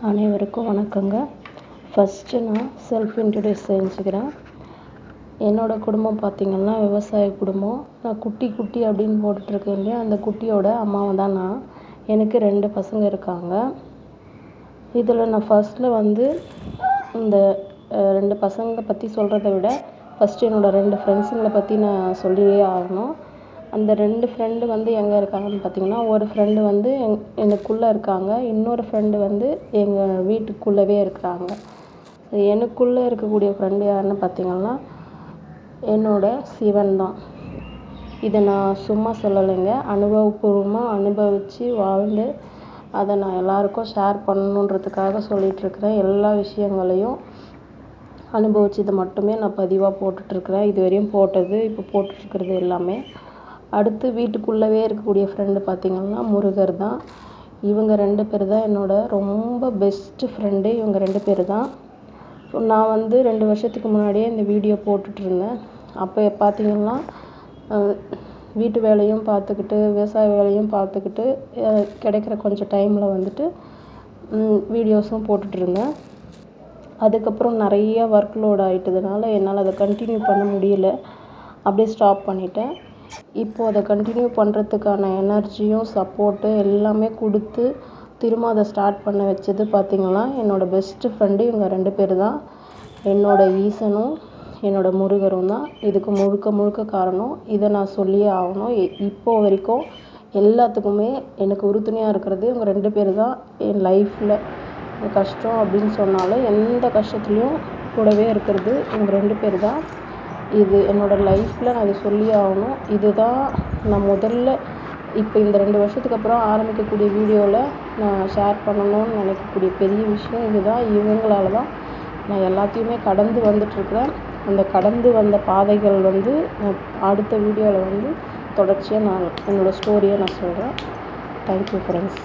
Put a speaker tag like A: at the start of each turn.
A: அனைவருக்கும் வணக்கங்க. ஃபஸ்ட்டு நான் செல்ஃப் இன்ட்ரடியூஸ் செஞ்சுக்கிறேன். என்னோடய குடும்பம் பார்த்திங்கன்னா விவசாய குடும்பம். நான் குட்டி அப்படின்னு போட்டுட்ருக்கேன் இல்லையா, அந்த குட்டியோட அம்மாவை தான் நான். எனக்கு 2 பசங்க இருக்காங்க. இதில் நான் ஃபஸ்ட்டில் இந்த 2 பசங்களை பற்றி சொல்கிறத விட ஃபஸ்ட்டு என்னோடய 2 ஃப்ரெண்ட்ஸுங்களை பற்றி நான் சொல்லியே ஆகணும். அந்த 2 ஃப்ரெண்டு எங்கே இருக்காங்கன்னு பார்த்திங்கன்னா, ஒரு ஃப்ரெண்டு எனக்குள்ளே இருக்காங்க, இன்னொரு ஃப்ரெண்டு எங்கள் வீட்டுக்குள்ளவே இருக்கிறாங்க. எனக்குள்ளே இருக்கக்கூடிய ஃப்ரெண்டு யாருன்னு பார்த்திங்கன்னா என்னோடய சிவன் தான். இதை நான் சும்மா சொல்லலைங்க, அனுபவபூர்வமாக அனுபவித்து வாழ்ந்து அதை நான் எல்லாருக்கும் ஷேர் பண்ணணுன்றதுக்காக சொல்லிகிட்ருக்கிறேன். எல்லா விஷயங்களையும் அனுபவிச்சது மட்டுமே நான் பதிவாக போட்டுட்ருக்கிறேன். இது வரையும் போட்டது, இப்போ போட்டுட்ருக்கிறது எல்லாமே. அடுத்து வீட்டுக்குள்ளவே இருக்கக்கூடிய ஃப்ரெண்டு பார்த்திங்கன்னா முருகர் தான். இவங்க 2 பேர் தான் என்னோடய ரொம்ப பெஸ்ட்டு ஃப்ரெண்டு. இவங்க 2 பேர் தான். நான் 2 வருஷத்துக்கு முன்னாடியே இந்த வீடியோ போட்டுட்ருந்தேன். அப்போ பார்த்திங்கன்னா வீட்டு வேலையும் பார்த்துக்கிட்டு விவசாய வேலையும் பார்த்துக்கிட்டு கிடைக்கிற கொஞ்சம் டைமில் வீடியோஸும் போட்டுட்ருந்தேன். அதுக்கப்புறம் நிறைய ஒர்க் லோட் ஆகிட்டதுனால என்னால் அதை கண்டினியூ பண்ண முடியல. அப்படியே ஸ்டாப் பண்ணிட்டேன். இப்போது அதை கண்டினியூ பண்ணுறதுக்கான எனர்ஜியும் சப்போர்ட்டு எல்லாமே கொடுத்து திரும்ப அதை ஸ்டார்ட் பண்ண வச்சது பார்த்திங்கன்னா என்னோடய பெஸ்ட்டு ஃப்ரெண்டு இவங்க 2 பேர் தான். என்னோடய ஈசனும் என்னோடய முருகரும் தான் இதுக்கு முழுக்க காரணம். இதை நான் சொல்லியே ஆகணும். இப்போ வரைக்கும் எல்லாத்துக்குமே எனக்கு உறுதுணையாக இருக்கிறது இவங்க 2 பேர் தான். என் லைஃப்பில் கஷ்டம் அப்படின்னு சொன்னாலும் எந்த கஷ்டத்துலேயும் கூடவே இருக்கிறது இவங்க 2 பேர் தான். இது என்னோடய லைஃப்பில் நான் இதை சொல்லியே ஆகணும். இதுதான் நான் முதல்ல இப்போ இந்த 2 வருஷத்துக்கு அப்புறம் ஆரம்பிக்கக்கூடிய வீடியோவில் நான் ஷேர் பண்ணணும்னு நினைக்கக்கூடிய பெரிய விஷயம் இதுதான். இவங்களால தான் நான் எல்லாத்தையுமே கடந்து வந்துட்டுருக்கிறேன். அந்த கடந்து வந்த பாதைகள் நான் அடுத்த வீடியோவில் தொடர்ச்சியாக நான் என்னோடய ஸ்டோரியை நான் சொல்கிறேன். Thank you friends.